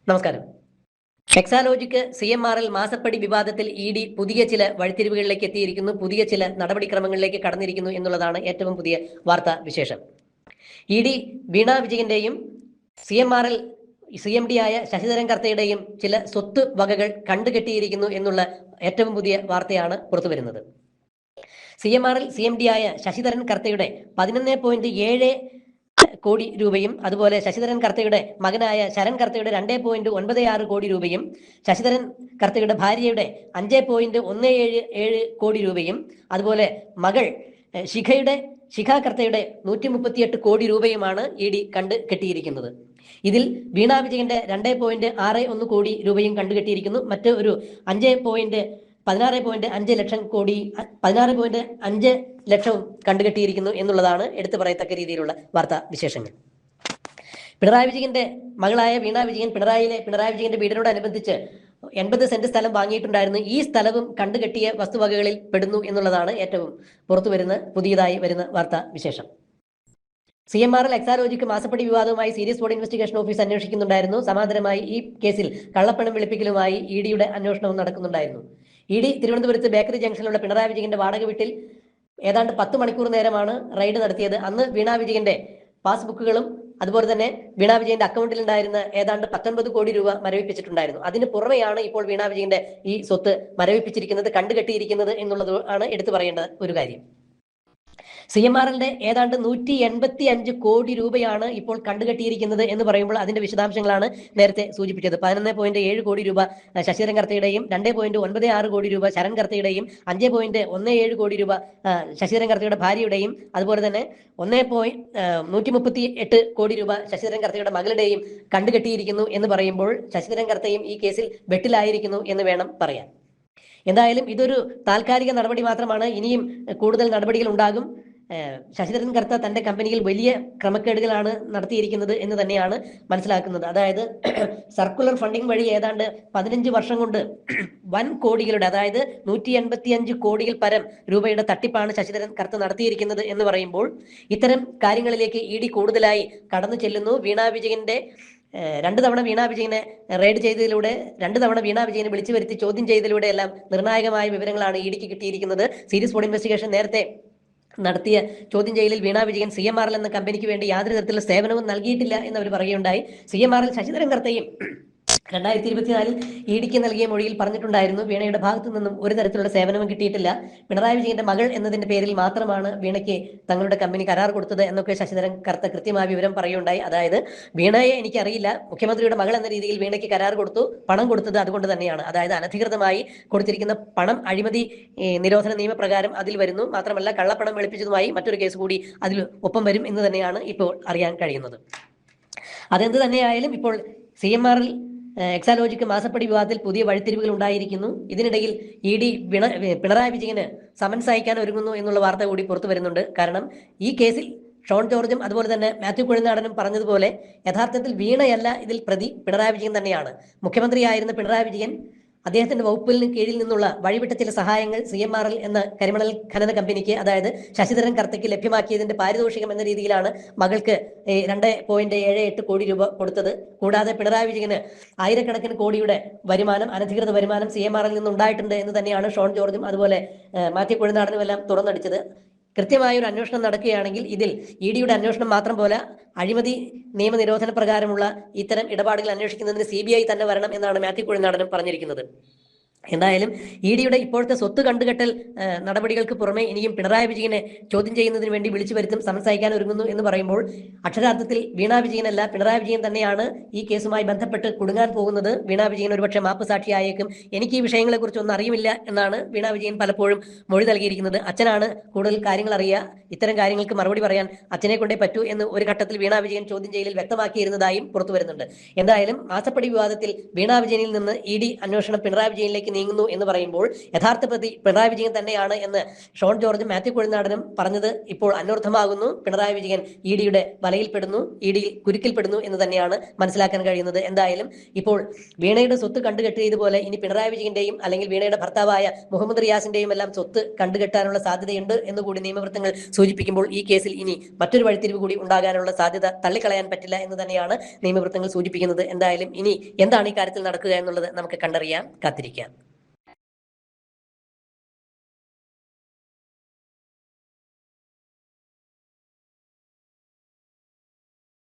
നമസ്കാരം. എക്സാലോജിക്ക് CMRL മാസപ്പടി വിവാദത്തിൽ ED പുതിയ ചില വഴിത്തിരിവുകളിലേക്ക് എത്തിയിരിക്കുന്നു, പുതിയ ചില നടപടിക്രമങ്ങളിലേക്ക് കടന്നിരിക്കുന്നു എന്നുള്ളതാണ് ഏറ്റവും പുതിയ വാർത്താ വിശേഷം. ED വീണ വിജയന്റെയും CMRL CMD ആയ ശശിധരൻ കർത്തയുടെയും ചില സ്വത്ത് വകകൾ കണ്ടുകെട്ടിയിരിക്കുന്നു എന്നുള്ള ഏറ്റവും പുതിയ വാർത്തയാണ് പുറത്തുവരുന്നത്. CMRL CMD ആയ ശശിധരൻ കർത്തയുടെ 11.7 കോടി രൂപയും അതുപോലെ ശശിധരൻ കർത്തയുടെ മകനായ ശരൺ കർത്തയുടെ 2.96 കോടി രൂപയും ശശിധരൻ കർത്തയുടെ ഭാര്യയുടെ 5.177 കോടി രൂപയും അതുപോലെ മകൾ ശിഖ കർത്തയുടെ 138 കോടി രൂപയുമാണ് ED കണ്ടു കെട്ടിയിരിക്കുന്നത്. ഇതിൽ വീണ വിജയന്റെ 2.61 കോടി രൂപയും കണ്ടുകെട്ടിയിരിക്കുന്നു. മറ്റ് ഒരു 16.5 ലക്ഷം കോടി 16.5 ലക്ഷവും കണ്ടുകെട്ടിയിരിക്കുന്നു എന്നുള്ളതാണ് എടുത്തു പറയത്തക്ക രീതിയിലുള്ള വാർത്താ വിശേഷങ്ങൾ. പിണറായി വിജയന്റെ മകളായ വീണ വിജയൻ പിണറായി വിജയന്റെ വീടിനോടനുബന്ധിച്ച് 80 സെന്റ് സ്ഥലം വാങ്ങിയിട്ടുണ്ടായിരുന്നു. ഈ സ്ഥലവും കണ്ടുകെട്ടിയ വസ്തുവകകളിൽ പെടുന്നു എന്നുള്ളതാണ് ഏറ്റവും പുതിയതായി വരുന്ന വാർത്താ വിശേഷം. CMRL എക്സാലോജിക്ക് മാസപ്പടി വിവാദവുമായി സീരിയസ് ഫ്രോഡ് ഇൻവെസ്റ്റിഗേഷൻ ഓഫീസ് അന്വേഷിക്കുന്നുണ്ടായിരുന്നു. സമാന്തരമായി ഈ കേസിൽ കള്ളപ്പണം വെളുപ്പിക്കലുമായി EDയുടെ അന്വേഷണവും നടക്കുന്നുണ്ടായിരുന്നു. ED തിരുവനന്തപുരത്ത് ബേക്കറി ജംഗ്ഷനിലുള്ള പിണറായി വിജയന്റെ വാടക വീട്ടിൽ ഏതാണ്ട് 10 മണിക്കൂർ നേരമാണ് റെയ്ഡ് നടത്തിയത്. അന്ന് വീണ വിജയന്റെ പാസ്ബുക്കുകളും അതുപോലെ തന്നെ വീണ വിജയന്റെ അക്കൗണ്ടിൽ ഉണ്ടായിരുന്ന ഏതാണ്ട് 19 കോടി രൂപ മരവിപ്പിച്ചിട്ടുണ്ടായിരുന്നു. അതിന് പുറമെയാണ് ഇപ്പോൾ വീണ വിജയന്റെ ഈ സ്വത്ത് മരവിപ്പിച്ചിരിക്കുന്നത്, കണ്ടുകെട്ടിയിരിക്കുന്നത് എന്നുള്ളത് ആണ് എടുത്തു പറയേണ്ട ഒരു കാര്യം. CMRLന്റെ ഏതാണ്ട് 185 കോടി രൂപയാണ് ഇപ്പോൾ കണ്ടുകെട്ടിയിരിക്കുന്നത് എന്ന് പറയുമ്പോൾ അതിന്റെ വിശദാംശങ്ങളാണ് നേരത്തെ സൂചിപ്പിച്ചത്. 11.7 കോടി രൂപ ശശിധരൻ കർത്തയുടെയും 2.96 കോടി രൂപ ശരൺ കർത്തയുടെയും 5.17 കോടി രൂപ ശശിധരൻ കർത്തയുടെ ഭാര്യയുടെയും അതുപോലെ തന്നെ 138 കോടി രൂപ ശശിധരൻ കർത്തയുടെ മകളുടെയും കണ്ടുകെട്ടിയിരിക്കുന്നു എന്ന് പറയുമ്പോൾ ശശിധരൻ കർത്തയും ഈ കേസിൽ വെട്ടിലായിരിക്കുന്നു എന്ന് വേണം പറയാൻ. എന്തായാലും ഇതൊരു താൽക്കാലിക നടപടി മാത്രമാണ്. ഇനിയും കൂടുതൽ നടപടികൾ ഉണ്ടാകും. ശശിധരൻ കർത്ത തന്റെ കമ്പനിയിൽ വലിയ ക്രമക്കേടുകളാണ് നടത്തിയിരിക്കുന്നത് എന്ന് തന്നെയാണ് മനസ്സിലാക്കുന്നത്. അതായത് സർക്കുലർ ഫണ്ടിംഗ് വഴി ഏതാണ്ട് 15 വർഷം കൊണ്ട് വൻ കോടികളുടെ, അതായത് 185 കോടിയിൽ പരം രൂപയുടെ തട്ടിപ്പാണ് ശശിധരൻ കർത്ത നടത്തിയിരിക്കുന്നത് എന്ന് പറയുമ്പോൾ ഇത്തരം കാര്യങ്ങളിലേക്ക് ED കൂടുതലായി കടന്നു ചെല്ലുന്നു. വീണ വിജയന്റെ 2 തവണ വീണ വിജയനെ റെയ്ഡ് ചെയ്തതിലൂടെ, 2 തവണ വീണ വിജയനെ വിളിച്ചു വരുത്തി ചോദ്യം ചെയ്തതിലൂടെ എല്ലാം നിർണായകമായ വിവരങ്ങളാണ് EDക്ക് കിട്ടിയിരിക്കുന്നത്. സീരിയസ് ഫ്രോഡ് ഇൻവെസ്റ്റിഗേഷൻ നേരത്തെ നടത്തിയ ചോദ്യം ചെയ്യലിൽ വീണ വിജയൻ CMRL എന്ന കമ്പനിക്ക് വേണ്ടി യാതൊരു തരത്തിലുള്ള സേവനവും നൽകിയിട്ടില്ല എന്നവർ പറയുകയുണ്ടായി. CMRL ശശിധരൻ കർത്തയും 2024 EDക്ക് നൽകിയ മൊഴിയിൽ പറഞ്ഞിട്ടുണ്ടായിരുന്നു വീണയുടെ ഭാഗത്തു നിന്നും ഒരു തരത്തിലുള്ള സേവനവും കിട്ടിയിട്ടില്ല, പിണറായി വിജയന്റെ മകൾ എന്നതിന്റെ പേരിൽ മാത്രമാണ് വീണയ്ക്ക് തങ്ങളുടെ കമ്പനി കരാർ കൊടുത്തത് എന്നൊക്കെ ശശിധരൻ കർത്ത കൃത്യമായ വിവരം പറയുകയുണ്ടായി. അതായത് വീണയെ എനിക്കറിയില്ല, മുഖ്യമന്ത്രിയുടെ മകൾ എന്ന രീതിയിൽ വീണയ്ക്ക് കരാർ കൊടുത്തു, പണം കൊടുത്തത് അതുകൊണ്ട് തന്നെയാണ്. അതായത് അനധികൃതമായി കൊടുത്തിരിക്കുന്ന പണം അഴിമതി നിരോധന നിയമപ്രകാരം അതിൽ വരുന്നു. മാത്രമല്ല കള്ളപ്പണം വെളുപ്പിച്ചതുമായി മറ്റൊരു കേസ് കൂടി അതിൽ ഒപ്പം വരും എന്ന് തന്നെയാണ് ഇപ്പോൾ അറിയാൻ കഴിയുന്നത്. അതെന്ത് തന്നെയായാലും ഇപ്പോൾ CMRL എക്സാലോജിക്ക് മാസപ്പടി വിവാദത്തിൽ പുതിയ വഴിത്തിരിവുകൾ ഉണ്ടായിരിക്കുന്നു. ഇതിനിടയിൽ ED പിണറായി വിജയന് സമൻസ് അയക്കാൻ ഒരുങ്ങുന്നു എന്നുള്ള വാർത്ത കൂടി പുറത്തു വരുന്നുണ്ട്. കാരണം ഈ കേസിൽ ഷോൺ ജോർജും അതുപോലെ തന്നെ മാത്യു കുഴൽനാടനും പറഞ്ഞതുപോലെ യഥാർത്ഥത്തിൽ വീണയല്ല ഇതിൽ പ്രതി, പിണറായി വിജയൻ തന്നെയാണ്. മുഖ്യമന്ത്രിയായിരുന്ന പിണറായി വിജയൻ അദ്ദേഹത്തിന്റെ വകുപ്പിന് കീഴിൽ നിന്നുള്ള വഴിവിട്ട ചില സഹായങ്ങൾ CMRL എന്ന കരിമണൽ ഖനന കമ്പനിക്ക്, അതായത് ശശിധരൻ കർത്തയ്ക്ക് ലഭ്യമാക്കിയതിന്റെ പാരിതോഷികം എന്ന രീതിയിലാണ് മകൾക്ക് 2.78 കോടി രൂപ കൊടുത്തത്. കൂടാതെ പിണറായി വിജയന് ആയിരക്കണക്കിന് കോടിയുടെ വരുമാനം, അനധികൃത വരുമാനം CMRL നിന്നുണ്ടായിട്ടുണ്ട് എന്ന് തന്നെയാണ് ഷോൺ ജോർജും അതുപോലെ മാത്യു കുഴൽനാടനും എല്ലാം തുറന്നടിച്ചത്. കൃത്യമായ ഒരു അന്വേഷണം നടക്കുകയാണെങ്കിൽ ഇതിൽ EDയുടെ അന്വേഷണം മാത്രം പോലെ അഴിമതി നിയമനിരോധന പ്രകാരമുള്ള ഇത്തരം ഇടപാടുകൾ അന്വേഷിക്കുന്നതിന് CBI തന്നെ വരണം എന്നാണ് മാത്യു കുഴൽനാടനും പറഞ്ഞിരിക്കുന്നത്. എന്തായാലും EDയുടെ ഇപ്പോഴത്തെ സ്വത്ത് കണ്ടുകെട്ടൽ നടപടികൾക്ക് പുറമെ ഇനിയും പിണറായി വിജയനെ ചോദ്യം ചെയ്യുന്നതിന് വേണ്ടി വിളിച്ചു വരുത്തും, സമൻസ് അയക്കാൻ ഒരുങ്ങുന്നു എന്ന് പറയുമ്പോൾ അക്ഷരാർത്ഥത്തിൽ വീണ വിജയനല്ല, പിണറായി വിജയൻ തന്നെയാണ് ഈ കേസുമായി ബന്ധപ്പെട്ട് കുടുങ്ങാൻ പോകുന്നത്. വീണ വിജയൻ ഒരുപക്ഷെ മാപ്പ് സാക്ഷിയായേക്കും. എനിക്ക് ഈ വിഷയങ്ങളെക്കുറിച്ച് ഒന്നും അറിയുമില്ല എന്നാണ് വീണ വിജയൻ പലപ്പോഴും മൊഴി നൽകിയിരിക്കുന്നത്. അച്ഛനാണ് കൂടുതൽ കാര്യങ്ങൾ അറിയുക, ഇത്തരം കാര്യങ്ങൾക്ക് മറുപടി പറയാൻ അച്ഛനെ കൊണ്ടേ പറ്റൂ എന്ന് ഒരു ഘട്ടത്തിൽ വീണ വിജയൻ ചോദ്യം ചെയ്യലിൽ വ്യക്തമാക്കിയിരുന്നതായും പുറത്തു വരുന്നുണ്ട്. എന്തായാലും മാസപ്പടി വിവാദത്തിൽ വീണ വിജയനിൽ നിന്ന് ED അന്വേഷണം പിണറായി വിജയനിലേക്ക് നീങ്ങുന്നു എന്ന് പറയുമ്പോൾ യഥാർത്ഥ പ്രതി പിണറായി വിജയൻ തന്നെയാണ് എന്ന് ഷോൺ ജോർജും മാത്യു കുഴൽനാടനും പറഞ്ഞത് ഇപ്പോൾ അന്വർത്ഥമാകുന്നു. പിണറായി വിജയൻ ഇഡിയുടെ വലയിൽപ്പെടുന്നു, ഇഡിയിൽ കുരുക്കിൽപ്പെടുന്നു എന്ന് തന്നെയാണ് മനസ്സിലാക്കാൻ കഴിയുന്നത്. എന്തായാലും ഇപ്പോൾ വീണയുടെ സ്വത്ത് കണ്ടുകെട്ടിയതുപോലെ ഇനി പിണറായി വിജയന്റെയും അല്ലെങ്കിൽ വീണയുടെ ഭർത്താവായ മുഹമ്മദ് റിയാസിന്റെയും എല്ലാം സ്വത്ത് കണ്ടുകെട്ടാനുള്ള സാധ്യതയുണ്ട് എന്നുകൂടി നിയമവൃത്തങ്ങൾ സൂചിപ്പിക്കുമ്പോൾ ഈ കേസിൽ ഇനി മറ്റൊരു വഴിത്തിരിവ് കൂടി ഉണ്ടാകാനുള്ള സാധ്യത തള്ളിക്കളയാൻ പറ്റില്ല എന്ന് തന്നെയാണ് നിയമവൃത്തങ്ങൾ സൂചിപ്പിക്കുന്നത്. എന്തായാലും ഇനി എന്താണ് ഈ കാര്യത്തിൽ നടക്കുക എന്നുള്ളത് നമുക്ക് കണ്ടറിയാം, കാത്തിരിക്കാം.